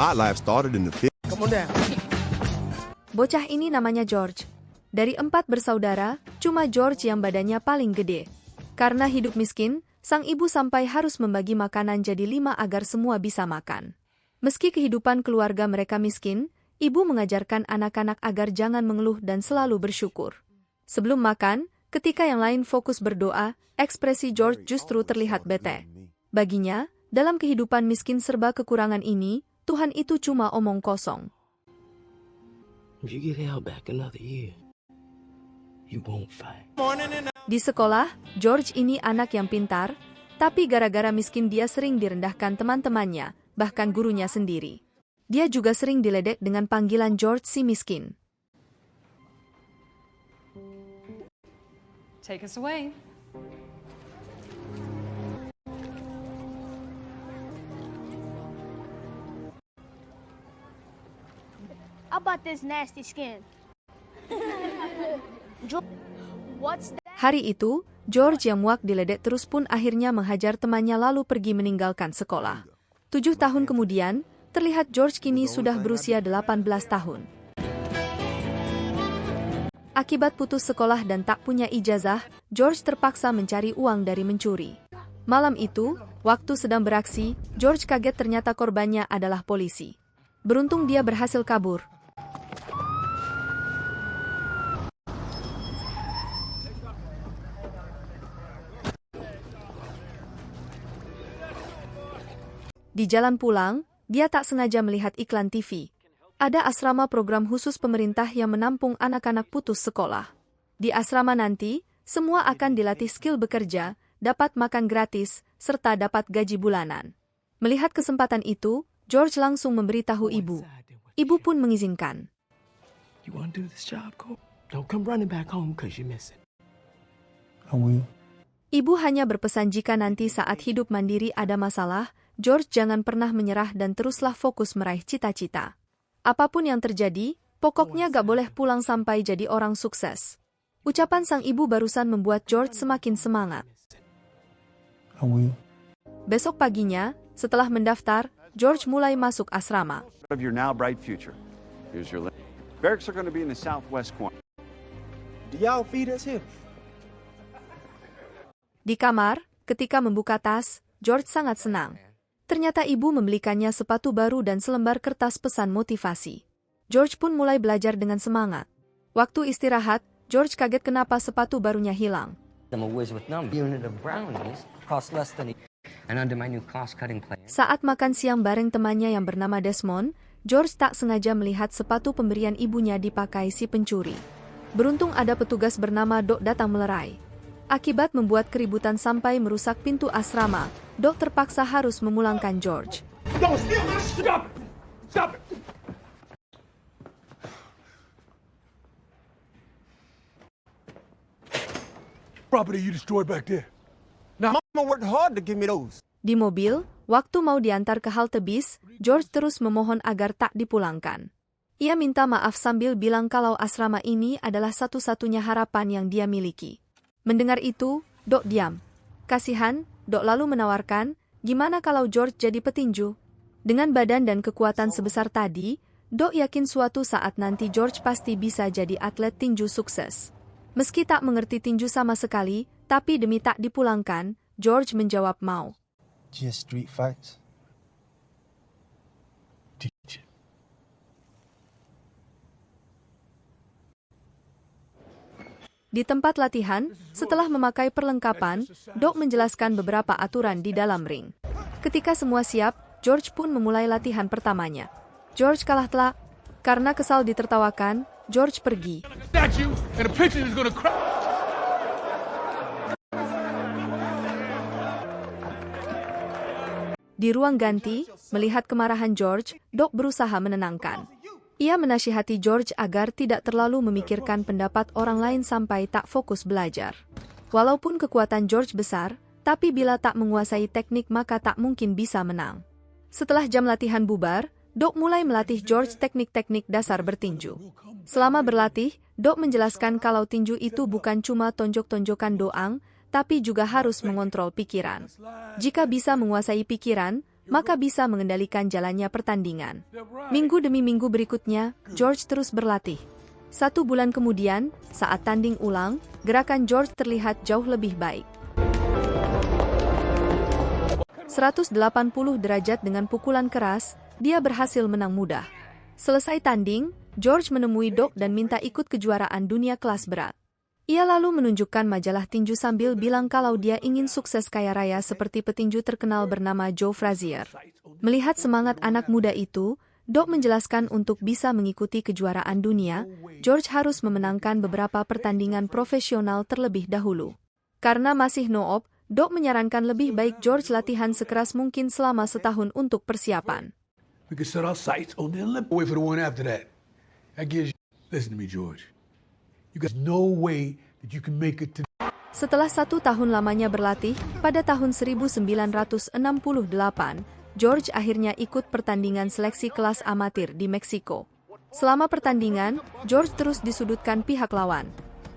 My life started in the Come on down. Bocah ini namanya George. Dari 4 bersaudara, cuma George yang badannya paling gede. Karena hidup miskin, sang ibu sampai harus membagi makanan jadi 5 agar semua bisa makan. Meski kehidupan keluarga mereka miskin, ibu mengajarkan anak-anak agar jangan mengeluh dan selalu bersyukur. Sebelum makan, ketika yang lain fokus berdoa, ekspresi George justru terlihat bete. Baginya, dalam kehidupan miskin serba kekurangan ini, Tuhan itu cuma omong kosong. If you get held back another year, you won't fight. Di sekolah, George ini anak yang pintar, tapi gara-gara miskin dia sering direndahkan teman-temannya, bahkan gurunya sendiri. Dia juga sering diledek dengan panggilan George si miskin. Take us away. How about this nasty skin? What's that? Hari itu, George yang muak diledek terus pun akhirnya menghajar temannya lalu pergi meninggalkan sekolah. 7 tahun kemudian, terlihat George kini sudah berusia 18 tahun. Akibat putus sekolah dan tak punya ijazah, George terpaksa mencari uang dari mencuri. Malam itu, waktu sedang beraksi, George kaget ternyata korbannya adalah polisi. Beruntung dia berhasil kabur. Di jalan pulang, dia tak sengaja melihat iklan TV. Ada asrama program khusus pemerintah yang menampung anak-anak putus sekolah. Di asrama nanti, semua akan dilatih skill bekerja, dapat makan gratis, serta dapat gaji bulanan. Melihat kesempatan itu, George langsung memberitahu ibu. Ibu pun mengizinkan. You want to do this job, Cole? Don't come running back home because you miss it. I will. Ibu hanya berpesan jika nanti saat hidup mandiri ada masalah, George jangan pernah menyerah dan teruslah fokus meraih cita-cita. Apapun yang terjadi, pokoknya gak boleh pulang sampai jadi orang sukses. Ucapan sang ibu barusan membuat George semakin semangat. I will. Besok paginya, setelah mendaftar, George mulai masuk asrama. Of your now bright future. Here's your list. Barracks are going to be in the southwest corner. Do y'all feed us here? Di kamar, ketika membuka tas, George sangat senang. Ternyata ibu membelikannya sepatu baru dan selembar kertas pesan motivasi. George pun mulai belajar dengan semangat. Waktu istirahat, George kaget kenapa sepatu barunya hilang. I'm a whiz with numbers. Unit of brownies cost less than and under my new cost-cutting plan. Saat makan siang bareng temannya yang bernama Desmond, George tak sengaja melihat sepatu pemberian ibunya dipakai si pencuri. Beruntung ada petugas bernama Doc datang melerai. Akibat membuat keributan sampai merusak pintu asrama, Doc terpaksa harus memulangkan George. Don't steal this! Stop! Stop it! Property you destroyed back there. Now, Mama worked hard to give me those. Di mobil, waktu mau diantar ke halte bis, George terus memohon agar tak dipulangkan. Ia minta maaf sambil bilang kalau asrama ini adalah satu-satunya harapan yang dia miliki. Mendengar itu, Doc diam. Kasihan, Doc lalu menawarkan, gimana kalau George jadi petinju? Dengan badan dan kekuatan sebesar tadi, Doc yakin suatu saat nanti George pasti bisa jadi atlet tinju sukses. Meski tak mengerti tinju sama sekali, tapi demi tak dipulangkan, George menjawab mau. Just street fights. Teach it. Di tempat latihan, setelah memakai perlengkapan, Doc menjelaskan beberapa aturan di dalam ring. Ketika semua siap, George pun memulai latihan pertamanya. George kalah telak. Karena kesal ditertawakan, George pergi. Di ruang ganti, melihat kemarahan George, Doc berusaha menenangkan. Ia menasihati George agar tidak terlalu memikirkan pendapat orang lain sampai tak fokus belajar. Walaupun kekuatan George besar, tapi bila tak menguasai teknik maka tak mungkin bisa menang. Setelah jam latihan bubar, Doc mulai melatih George teknik-teknik dasar bertinju. Selama berlatih, Doc menjelaskan kalau tinju itu bukan cuma tonjok-tonjokan doang, tapi juga harus mengontrol pikiran. Jika bisa menguasai pikiran, maka bisa mengendalikan jalannya pertandingan. Minggu demi minggu berikutnya, George terus berlatih. 1 bulan kemudian, saat tanding ulang, gerakan George terlihat jauh lebih baik. 180 derajat dengan pukulan keras, dia berhasil menang mudah. Selesai tanding, George menemui Doc dan minta ikut kejuaraan dunia kelas berat. Ia lalu menunjukkan majalah tinju sambil bilang kalau dia ingin sukses kaya raya seperti petinju terkenal bernama Joe Frazier. Melihat semangat anak muda itu, Doc menjelaskan untuk bisa mengikuti kejuaraan dunia, George harus memenangkan beberapa pertandingan profesional terlebih dahulu. Karena masih no-op, Doc menyarankan lebih baik George latihan sekeras mungkin selama setahun untuk persiapan. We can set our sights on the Olympics. Wait for the one after that. That gives you... Listen to me, George. You got no way that you can make it to... Setelah 1 tahun lamanya berlatih, pada tahun 1968, George akhirnya ikut pertandingan seleksi kelas amatir di Meksiko. Selama pertandingan, George terus disudutkan pihak lawan.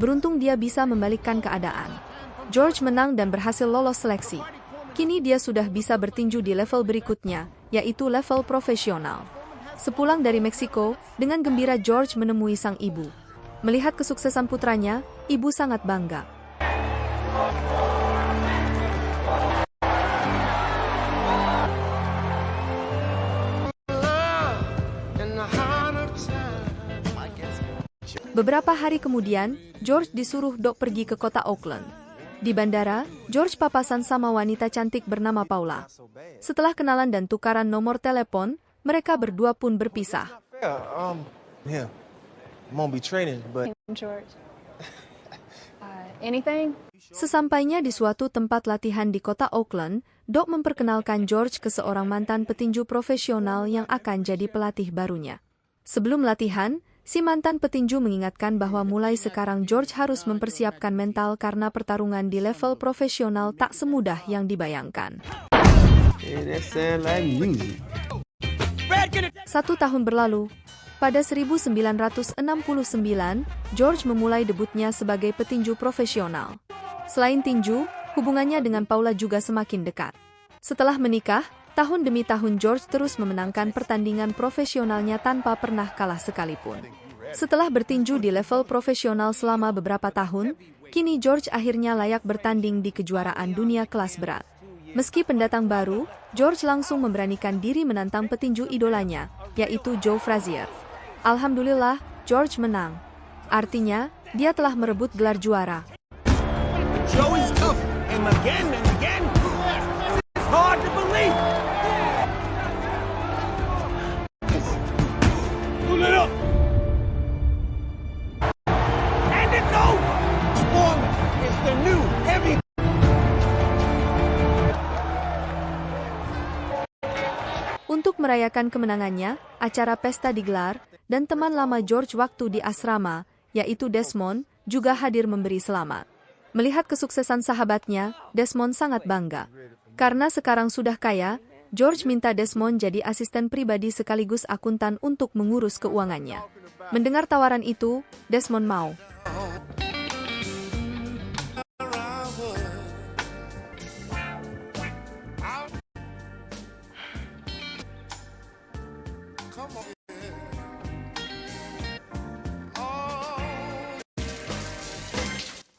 Beruntung dia bisa membalikkan keadaan. George menang dan berhasil lolos seleksi. Kini dia sudah bisa bertinju di level berikutnya, yaitu level profesional. Sepulang dari Meksiko, dengan gembira George menemui sang ibu. Melihat kesuksesan putranya, ibu sangat bangga. Beberapa hari kemudian, George disuruh Doc pergi ke kota Oakland. Di bandara, George papasan sama wanita cantik bernama Paula. Setelah kenalan dan tukaran nomor telepon, mereka berdua pun berpisah. Yeah. I'm gonna be training, but George. Anything? Sesampainya di suatu tempat latihan di kota Oakland, Doc memperkenalkan George ke seorang mantan petinju profesional yang akan jadi pelatih barunya. Sebelum latihan, si mantan petinju mengingatkan bahwa mulai sekarang George harus mempersiapkan mental karena pertarungan di level profesional tak semudah yang dibayangkan. 1 tahun berlalu, pada 1969, George memulai debutnya sebagai petinju profesional. Selain tinju, hubungannya dengan Paula juga semakin dekat. Setelah menikah, tahun demi tahun George terus memenangkan pertandingan profesionalnya tanpa pernah kalah sekalipun. Setelah bertinju di level profesional selama beberapa tahun, kini George akhirnya layak bertanding di kejuaraan dunia kelas berat. Meski pendatang baru, George langsung memberanikan diri menantang petinju idolanya, yaitu Joe Frazier. Alhamdulillah, George menang. Artinya, dia telah merebut gelar juara. Joe is tough, and again, it's hard to believe. Pull it up. And it's over. Strong is the new heavy. Untuk merayakan kemenangannya, acara pesta digelar, dan teman lama George waktu di asrama, yaitu Desmond, juga hadir memberi selamat. Melihat kesuksesan sahabatnya, Desmond sangat bangga. Karena sekarang sudah kaya, George minta Desmond jadi asisten pribadi sekaligus akuntan untuk mengurus keuangannya. Mendengar tawaran itu, Desmond mau.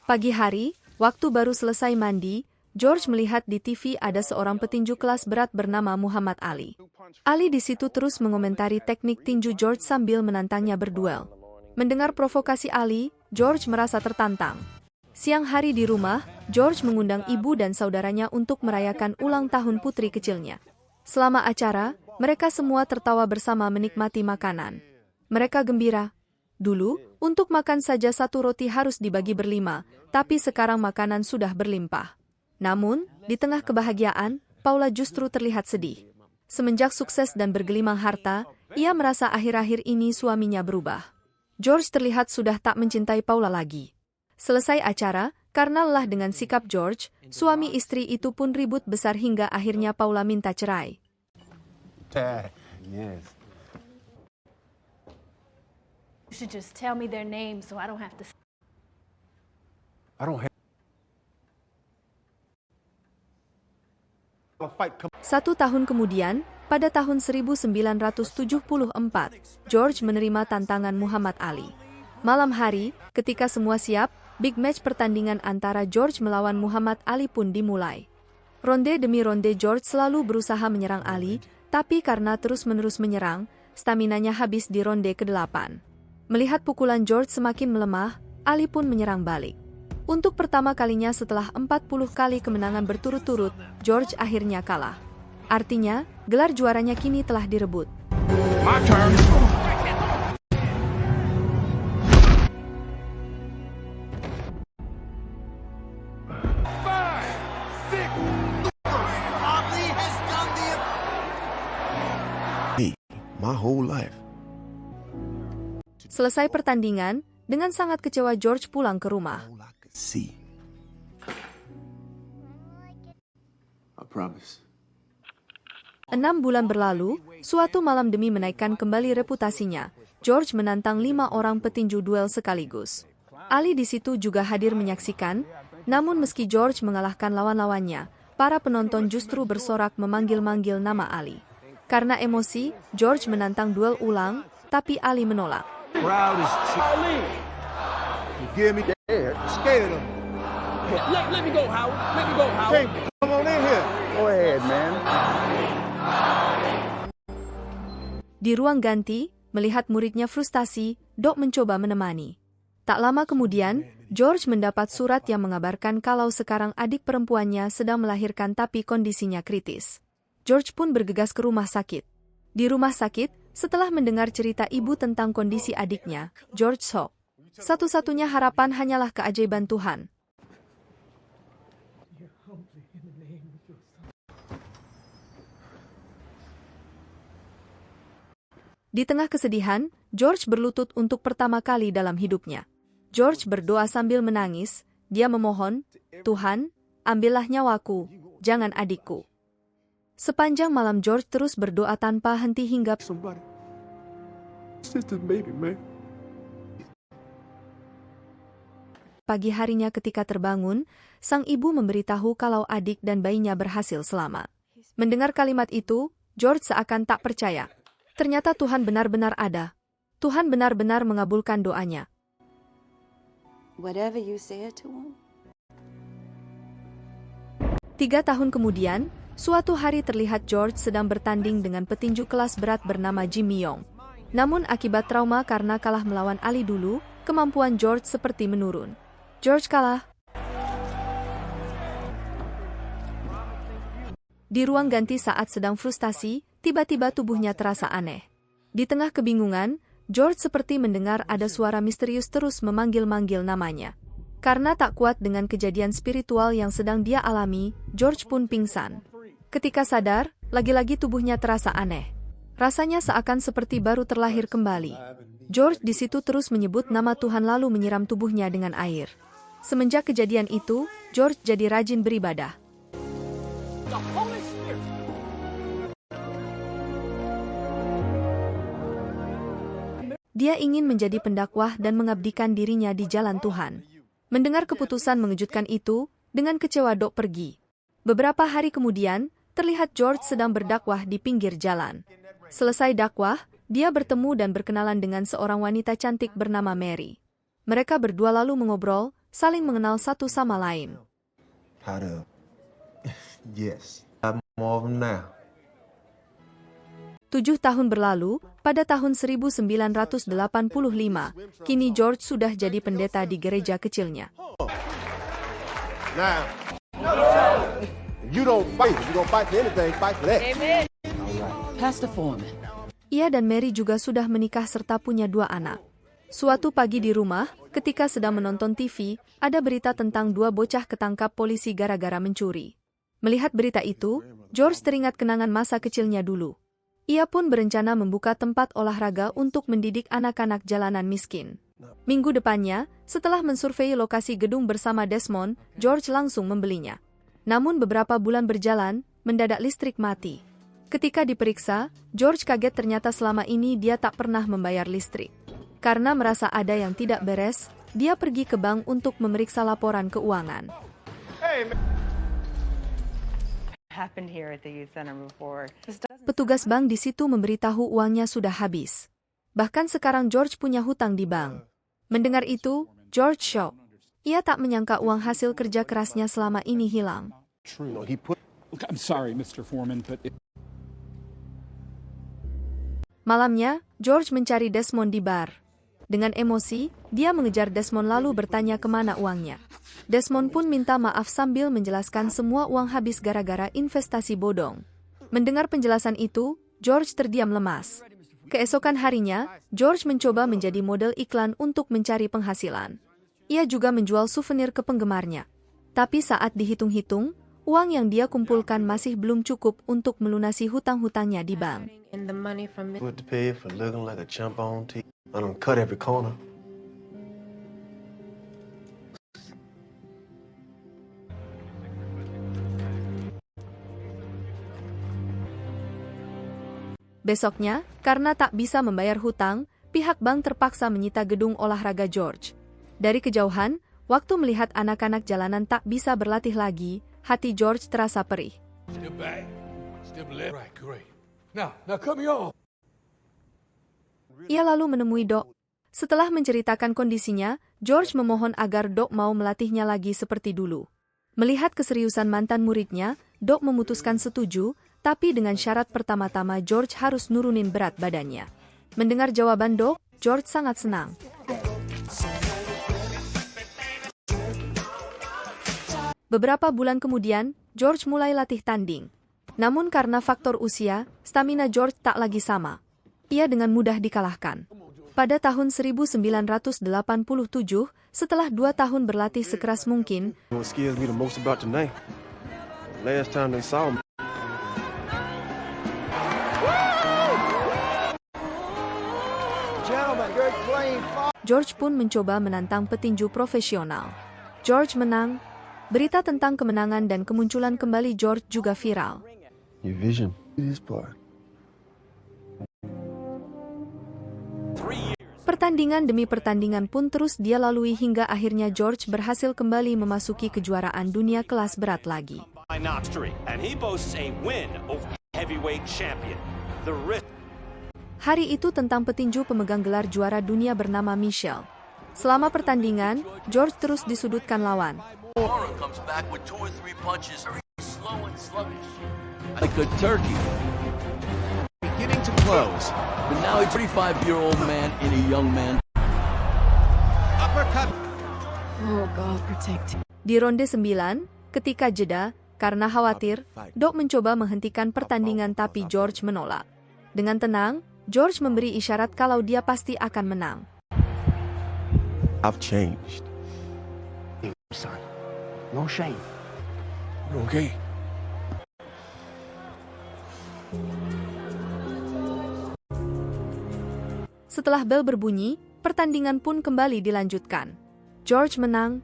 Pagi hari, waktu baru selesai mandi, George melihat di TV ada seorang petinju kelas berat bernama Muhammad Ali. Ali di situ terus mengomentari teknik tinju George sambil menantangnya berduel. Mendengar provokasi Ali, George merasa tertantang. Siang hari di rumah, George mengundang ibu dan saudaranya untuk merayakan ulang tahun putri kecilnya. Selama acara, mereka semua tertawa bersama menikmati makanan. Mereka gembira. Dulu, untuk makan saja 1 roti harus dibagi berlima, tapi sekarang makanan sudah berlimpah. Namun, di tengah kebahagiaan, Paula justru terlihat sedih. Semenjak sukses dan bergelimang harta, ia merasa akhir-akhir ini suaminya berubah. George terlihat sudah tak mencintai Paula lagi. Selesai acara, karena lelah dengan sikap George, suami istri itu pun ribut besar hingga akhirnya Paula minta cerai. Yes. You should just tell me their names so I don't have to. I don't have... 1 tahun kemudian, pada tahun 1974, George menerima tantangan Muhammad Ali. Malam hari, ketika semua siap, big match pertandingan antara George melawan Muhammad Ali pun dimulai. Ronde demi ronde George selalu berusaha menyerang Ali, tapi karena terus-menerus menyerang, staminanya habis di ronde ke-8. Melihat pukulan George semakin melemah, Ali pun menyerang balik. Untuk pertama kalinya setelah 40 kali kemenangan berturut-turut, George akhirnya kalah. Artinya, gelar juaranya kini telah direbut. My turn. My whole life. Selesai pertandingan, dengan sangat kecewa George pulang ke rumah. All I could see. I promise. 6 bulan berlalu, suatu malam demi menaikkan kembali reputasinya, George menantang 5 orang petinju duel sekaligus. Ali di situ juga hadir menyaksikan, namun meski George mengalahkan lawan-lawannya, para penonton justru bersorak memanggil-manggil nama Ali. Karena emosi, George menantang duel ulang, tapi Ali menolak. Crowd is cheering. You give me scared. Scared of him. Let me go, Howard. Let me go, Howard. Hey, come on in here. Go ahead, man. Di ruang ganti, melihat muridnya frustasi, Doc mencoba menemani. Tak lama kemudian, George mendapat surat yang mengabarkan kalau sekarang adik perempuannya sedang melahirkan tapi kondisinya kritis. George pun bergegas ke rumah sakit. Di rumah sakit, setelah mendengar cerita ibu tentang kondisi adiknya, George shock. Satu-satunya harapan hanyalah keajaiban Tuhan. Di tengah kesedihan, George berlutut untuk pertama kali dalam hidupnya. George berdoa sambil menangis, dia memohon, "Tuhan, ambillah nyawaku, jangan adikku." Sepanjang malam George terus berdoa tanpa henti hingga Somebody. Sister baby, man. pagi harinya ketika terbangun, sang ibu memberitahu kalau adik dan bayinya berhasil selamat. Mendengar kalimat itu, George seakan tak percaya. Ternyata Tuhan benar-benar ada. Tuhan benar-benar mengabulkan doanya. Whatever you said to him. 3 tahun kemudian, suatu hari terlihat George sedang bertanding dengan petinju kelas berat bernama Jimmy Young. Namun akibat trauma karena kalah melawan Ali dulu, kemampuan George seperti menurun. George kalah. Di ruang ganti saat sedang frustasi, tiba-tiba tubuhnya terasa aneh. Di tengah kebingungan, George seperti mendengar ada suara misterius terus memanggil-manggil namanya. Karena tak kuat dengan kejadian spiritual yang sedang dia alami, George pun pingsan. Ketika sadar, lagi-lagi tubuhnya terasa aneh. Rasanya seakan seperti baru terlahir kembali. George di situ terus menyebut nama Tuhan lalu menyiram tubuhnya dengan air. Semenjak kejadian itu, George jadi rajin beribadah. The Holy Spirit. Dia ingin menjadi pendakwah dan mengabdikan dirinya di jalan Tuhan. Mendengar keputusan mengejutkan itu, dengan kecewa Doc pergi. Beberapa hari kemudian, terlihat George sedang berdakwah di pinggir jalan. Selesai dakwah, dia bertemu dan berkenalan dengan seorang wanita cantik bernama Mary. Mereka berdua lalu mengobrol, saling mengenal satu sama lain. How to... Yes. I'm more of them now. 7 tahun berlalu, pada tahun 1985, kini George sudah jadi pendeta di gereja kecilnya. Now, you don't fight. You don't fight for anything, fight for that. Pastor Foreman. Ia dan Mary juga sudah menikah serta punya 2 anak. Suatu pagi di rumah, ketika sedang menonton TV, ada berita tentang 2 bocah ketangkap polisi gara-gara mencuri. Melihat berita itu, George teringat kenangan masa kecilnya dulu. Ia pun berencana membuka tempat olahraga untuk mendidik anak-anak jalanan miskin. Minggu depannya, setelah mensurvei lokasi gedung bersama Desmond, George langsung membelinya. Namun beberapa bulan berjalan, mendadak listrik mati. Ketika diperiksa, George kaget ternyata selama ini dia tak pernah membayar listrik. Karena merasa ada yang tidak beres, dia pergi ke bank untuk memeriksa laporan keuangan. happened here at the youth center before. Petugas bank di situ memberitahu uangnya sudah habis. Bahkan sekarang George punya hutang di bank. Mendengar itu, George shock. Ia tak menyangka uang hasil kerja kerasnya selama ini hilang. I'm sorry, Mr. Foreman, but Malamnya, George mencari Desmond di bar. Dengan emosi, dia mengejar Desmond lalu bertanya kemana uangnya. Desmond pun minta maaf sambil menjelaskan semua uang habis gara-gara investasi bodong. Mendengar penjelasan itu, George terdiam lemas. Keesokan harinya, George mencoba menjadi model iklan untuk mencari penghasilan. Ia juga menjual souvenir ke penggemarnya. Tapi saat dihitung-hitung, uang yang dia kumpulkan masih belum cukup untuk melunasi hutang-hutangnya di bank. What to pay for looking like a chump on TV? I don't cut every corner. Besoknya, karena tak bisa membayar hutang, pihak bank terpaksa menyita gedung olahraga George. Dari kejauhan, waktu melihat anak-anak jalanan tak bisa berlatih lagi, hati George terasa perih. Step back. Step left. Right, great. Now come on. Ia lalu menemui Doc. Setelah menceritakan kondisinya, George memohon agar Doc mau melatihnya lagi seperti dulu. Melihat keseriusan mantan muridnya, Doc memutuskan setuju, tapi dengan syarat pertama-tama George harus nurunin berat badannya. Mendengar jawaban Doc, George sangat senang. Beberapa bulan kemudian, George mulai latih tanding. Namun karena faktor usia, stamina George tak lagi sama. Ia dengan mudah dikalahkan. Pada tahun 1987, setelah 2 tahun berlatih sekeras mungkin, What scares me the most about tonight? Last time they saw me. George pun mencoba menantang petinju profesional. George menang. Berita tentang kemenangan dan kemunculan kembali George juga viral. Your vision. This part. Pertandingan demi pertandingan pun terus dia lalui hingga akhirnya George berhasil kembali memasuki kejuaraan dunia kelas berat lagi. Hari itu tentang petinju pemegang gelar juara dunia bernama Michelle. Selama pertandingan, George terus disudutkan lawan. Like a turkey. Beginning to close. But now a 35-year-old man and a young man. Uppercut. Oh, God, protect him. Di ronde 9, ketika jeda, karena khawatir, Doc mencoba menghentikan pertandingan tapi George menolak. Dengan tenang, George memberi isyarat kalau dia pasti akan menang. I've changed. Son, no shame. Okay. Setelah bel berbunyi, pertandingan pun kembali dilanjutkan. George menang.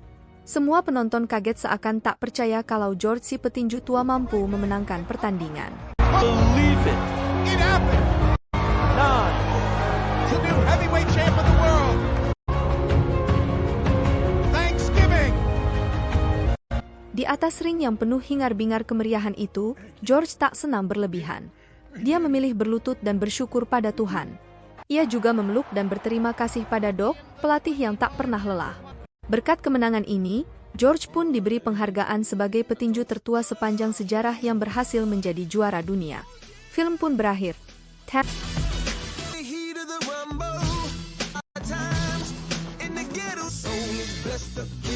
Semua penonton kaget seakan tak percaya kalau George si petinju tua mampu memenangkan pertandingan. Believe it. It happened. 9. The new heavyweight champ of the world. Thanksgiving. Di atas ring yang penuh hingar-bingar kemeriahan itu, George tak senang berlebihan. Dia memilih berlutut dan bersyukur pada Tuhan. Ia juga memeluk dan berterima kasih pada Doc, pelatih yang tak pernah lelah. Berkat kemenangan ini, George pun diberi penghargaan sebagai petinju tertua sepanjang sejarah yang berhasil menjadi juara dunia. Film pun berakhir. The